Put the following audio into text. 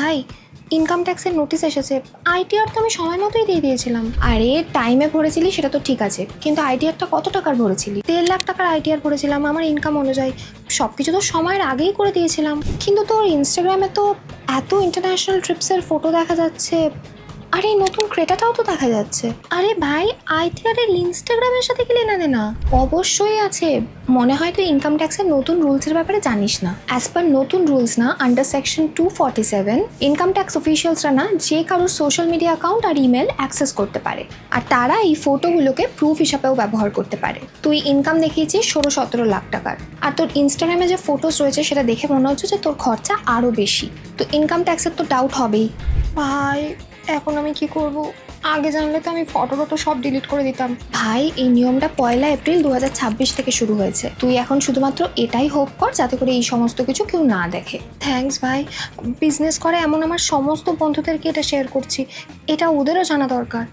ভাই ইনকাম ট্যাক্সের নোটিশ এসেছে। আইটিআর তো আমি সময় মতোই দিয়ে দিয়েছিলাম। আরে টাইমে ভরেছিলি সেটা তো ঠিক আছে, কিন্তু আইটিআরটা কত টাকার ভরেছিলি? 1.5 লাখ টাকার আইটিআর ভরেছিলাম আমার ইনকাম অনুযায়ী। সব কিছু তো সময়ের আগেই করে দিয়েছিলাম, কিন্তু তোর ইনস্টাগ্রামে তো এত ইন্টারন্যাশনাল ট্রিপসের ফটো দেখা যাচ্ছে। আরে এই নতুন ক্রেটাটাও তো দেখা যাচ্ছে। আরে ভাই আইটিআর এর ইনস্টাগ্রামের সাথে কি লেনাদেনা? অবশ্যই আছে। মনে হয় তুই ইনকাম ট্যাক্সের নতুন রুলসের ব্যাপারে জানিস না। অ্যাজ পার নতুন রুলস না, আন্ডার সেকশন 247 ইনকাম ট্যাক্স অফিসিয়ালসরা না যে কারোর সোশ্যাল মিডিয়া অ্যাকাউন্ট আর ইমেল অ্যাক্সেস করতে পারে, আর তারা এই ফটোগুলোকে প্রুফ হিসাবেও ব্যবহার করতে পারে। তুই ইনকাম দেখিয়েছিস 16-17 লাখ টাকার, আর তোর ইনস্টাগ্রামে যে ফটোস রয়েছে সেটা দেখে মনে হচ্ছে যে তোর খরচা আরও বেশি। তো ইনকাম ট্যাক্সের তো ডাউট হবেই। ভাই এখন আমি কি করব? আগে জানলে তো আমি ফটো সব ডিলিট করে দিতাম। ভাই এই নিয়মটা 1 এপ্রিল 2026 থেকে শুরু হয়েছে। তুই এখন শুধুমাত্র এটাই হোপ কর যাতে করে এই সমস্ত কিছু কেউ না দেখে। থ্যাঙ্কস ভাই। বিজনেস করে এমন আমার সমস্ত বন্ধুদেরকে এটা শেয়ার করছি, এটা ওদেরও জানা দরকার।